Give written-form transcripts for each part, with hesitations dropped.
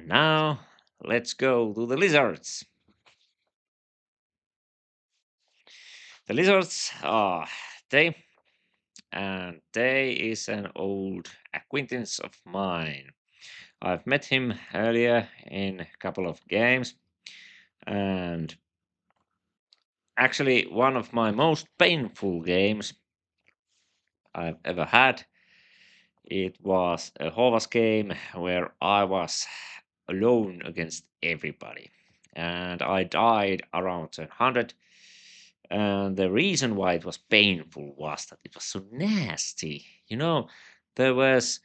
And now let's go to the lizards. The lizards are they, and they is an old acquaintance of mine. I've met him earlier in a couple of games, and actually, one of my most painful games I've ever had. It was a Hovas game where I was alone against everybody, and I died around 100. And the reason why it was painful was that it was so nasty. There was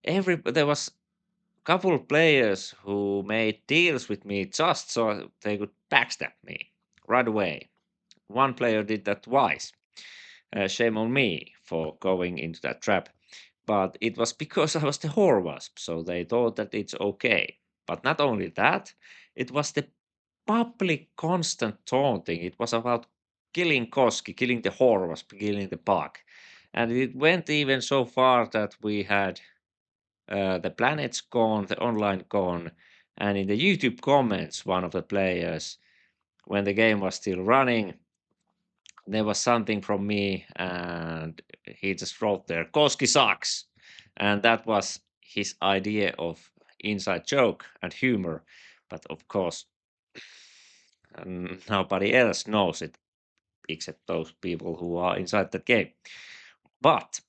there was a couple of players who made deals with me just so they could backstab me right away. One player did that twice. Shame on me for going into that trap. But it was because I was the Horwasp, so they thought that it's okay. But not only that, it was the public constant taunting. It was about killing Koski, killing the Horwasp, killing the bug. And it went even so far that we had the planets gone, the online gone, and in the YouTube comments, one of the players, when the game was still running, there was something from me, and he just wrote there, Koski sucks. And that was his idea of inside joke and humor. But of course, nobody else knows it except those people who are inside that game. But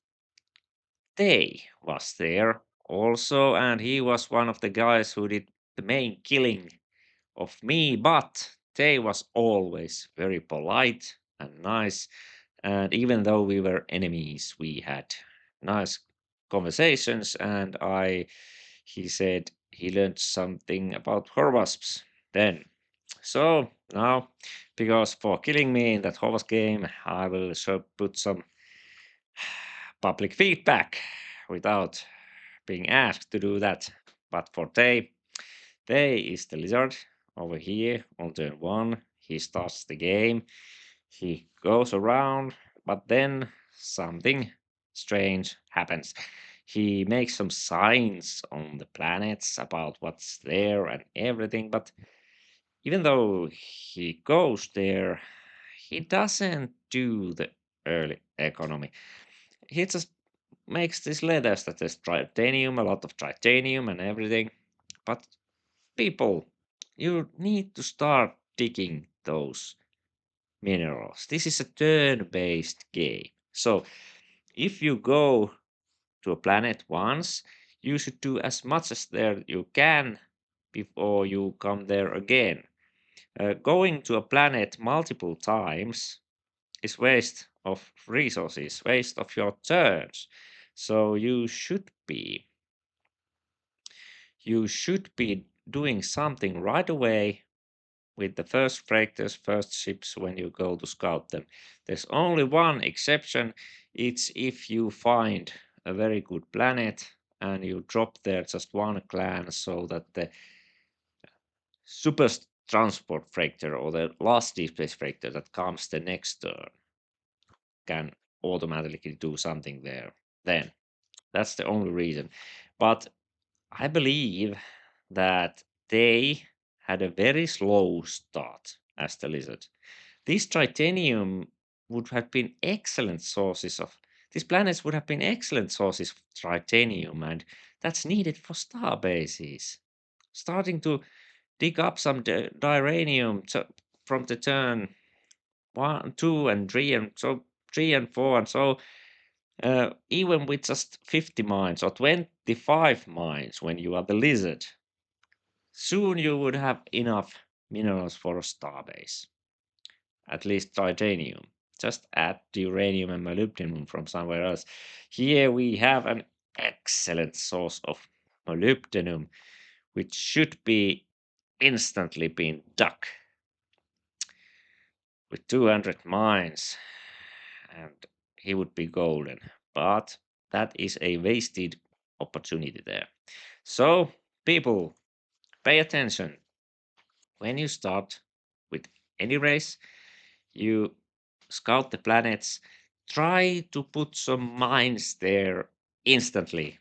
Tay was there also, and he was one of the guys who did the main killing of me. But Tay was always very polite and nice, and even though we were enemies, we had nice conversations. And he said he learned something about horwasps then. So now, because for killing me in that horse game, I will put some public feedback without being asked to do that. But for Tay is the lizard over here on turn one. He starts the game. He goes around, but then something strange happens. He makes some signs on the planets about what's there and everything, but even though he goes there, he doesn't do the early economy. He just makes these letters that there's titanium, a lot of titanium and everything. But people, you need to start digging those minerals. This is a turn-based game. So if you go to a planet once, you should do as much as there you can before you come there again. Going to a planet multiple times is waste of resources, waste of your turns. So you should be doing something right away with the first freighters, first ships when you go to scout them. There's only one exception. It's if you find a very good planet and you drop there just one clan so that the super transport freighter or the last deep space freighter that comes the next turn can automatically do something there. Then that's the only reason. But I believe that they had a very slow start as the lizard. These titanium would have been excellent sources of these planets would have been excellent sources of titanium, and that's needed for star bases. Starting to dig up some diranium from the turn one, two, and three, and so three and four, and so even with just 50 mines or 25 mines when you are the lizard, soon you would have enough minerals for a starbase, at least titanium. Just add the uranium and molybdenum from somewhere else. Here we have an excellent source of molybdenum, which should be instantly being dug with 200 mines, and he would be golden. But that is a wasted opportunity there. So, people, pay attention. When you start with any race, you scout the planets, try to put some mines there instantly.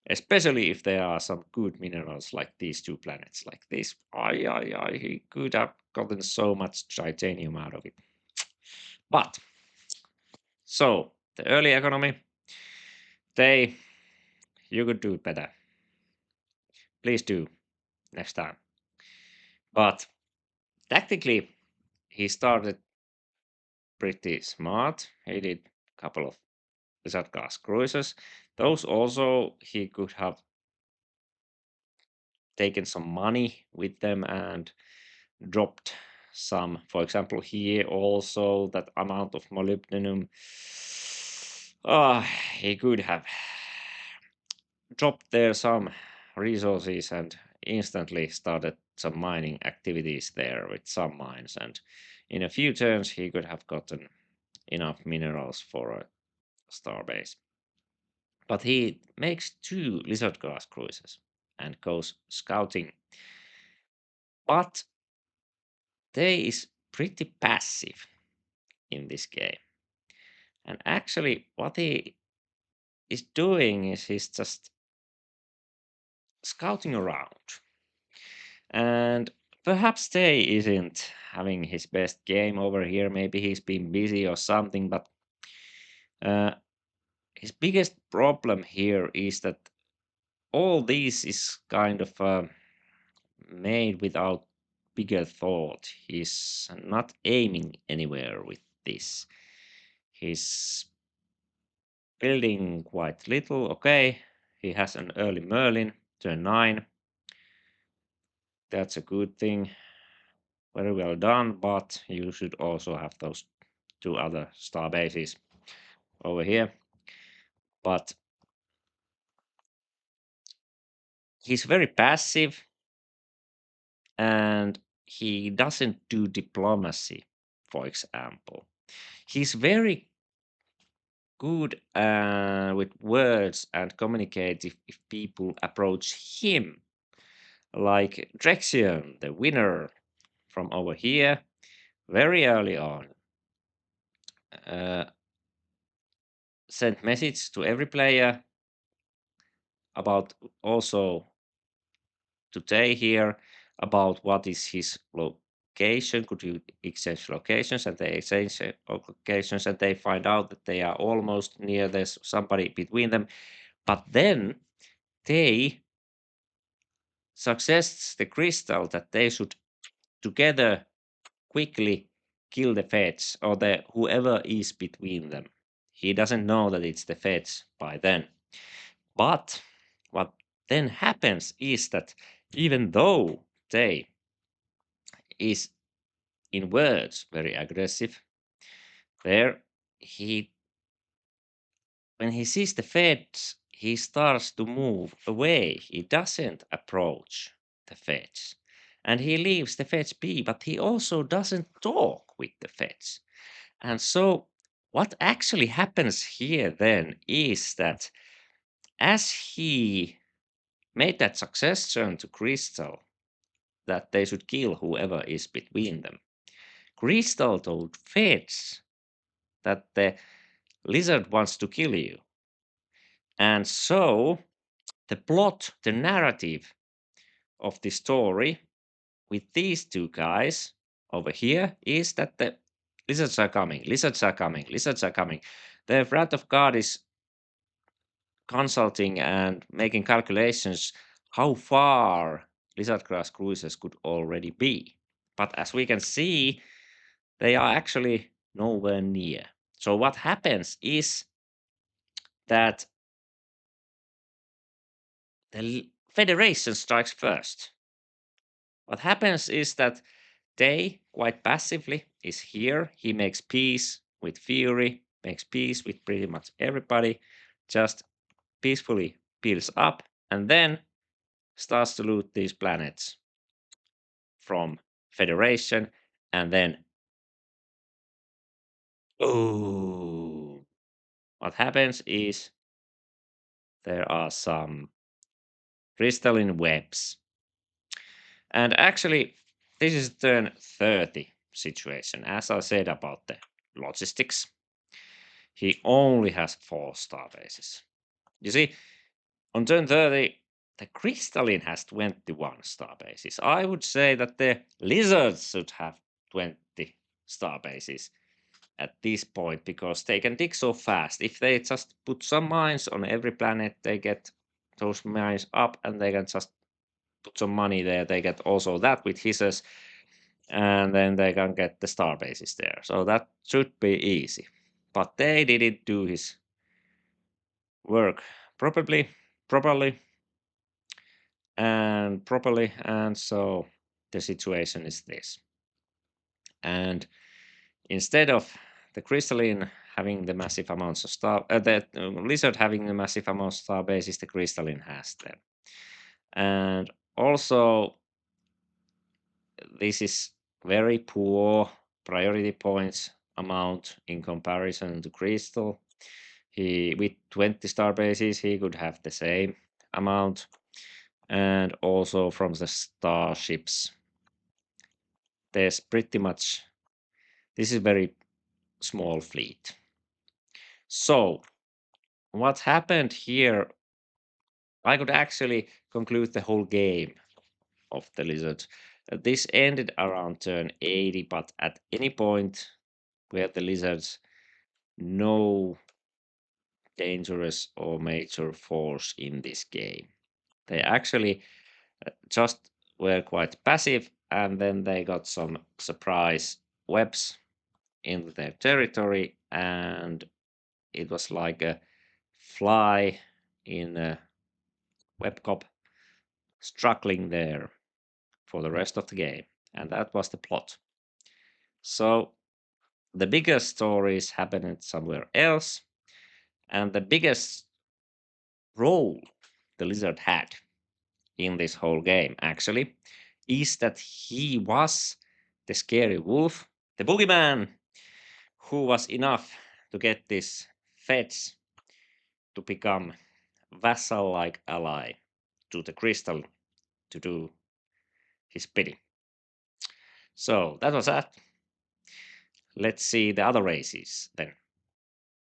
especially if there are some good minerals like these two planets, like this. He could have gotten so much titanium out of it. But so the early economy, they you could do better. Please do next time. But tactically, he started pretty smart. He did a couple of lizard class cruisers. Those also he could have taken some money with them and dropped some. For example, here also that amount of molybdenum. He could have dropped there some resources and instantly started some mining activities there with some mines. And in a few turns, he could have gotten enough minerals for a starbase. But he makes two lizard class cruises and goes scouting. But they is pretty passive in this game. And actually, what he is doing is he's just scouting around. And perhaps Tay isn't having his best game over here. Maybe he's been busy or something. But uh, his biggest problem here is that all this is kind of made without bigger thought. He's not aiming anywhere with this. He's building quite little. Okay, he has an early Merlin, turn 9. That's a good thing. Very well done, but you should also have those two other star bases over here. But he's very passive and he doesn't do diplomacy, for example. He's very good with words and communicate if people approach him. Like Drexion, the winner from over here, very early on, uh, sent message to every player about also today here about what is his location. Could you exchange locations? And they exchange locations and they find out that they are almost near. There's somebody between them. But then they suggests the crystal that they should together quickly kill the feds or the whoever is between them. He doesn't know that it's the feds by then. But what then happens is that even though they is in words very aggressive, there he when he sees the feds, he starts to move away. He doesn't approach the feds. And he leaves the feds be, but he also doesn't talk with the feds. And so what actually happens here then is that as he made that suggestion to Crystal that they should kill whoever is between them, Crystal told Feds that the lizard wants to kill you. And so the plot, the narrative of the story with these two guys over here is that the lizards are coming, lizards are coming, lizards are coming. The wrath of God is consulting and making calculations how far lizard class cruisers could already be. But as we can see, they are actually nowhere near. So what happens is that the Federation strikes first. What happens is that they, quite passively, is here. He makes peace with Fury, makes peace with pretty much everybody, just peacefully builds up, and then starts to loot these planets from Federation, and then oh, what happens is there are some crystalline webs. And actually, this is turn 30 situation. As I said about the logistics, he only has 4 star bases. You see, On turn 30, the crystalline has 21 star bases. I would say that the lizards should have 20 star bases at this point because they can dig so fast. If they just put some mines on every planet, they get those mines up and they can just put some money there. They get also that with hisses, and then they can get the star bases there. So that should be easy. But they didn't do his work properly, and so the situation is this. And instead of the crystalline having the massive amounts of the lizard having the massive amounts of star bases, the crystalline has them. And also, this is very poor priority points amount in comparison to crystal. He with 20 star bases, he could have the same amount. And also from the starships, there's pretty much, this is very small fleet. So what happened here, I could actually conclude the whole game of the lizards. This ended around turn 80, but at any point where the lizards no dangerous or major force in this game. They actually just were quite passive, and then they got some surprise webs in their territory, and it was like a fly in a webcob struggling there for the rest of the game. And that was the plot. So the biggest stories happened somewhere else, and the biggest role the lizard had in this whole game actually is that he was the scary wolf, the boogeyman, who was enough to get this feds to become vassal-like ally to the crystal to do his bidding. So that was that. Let's see the other races then.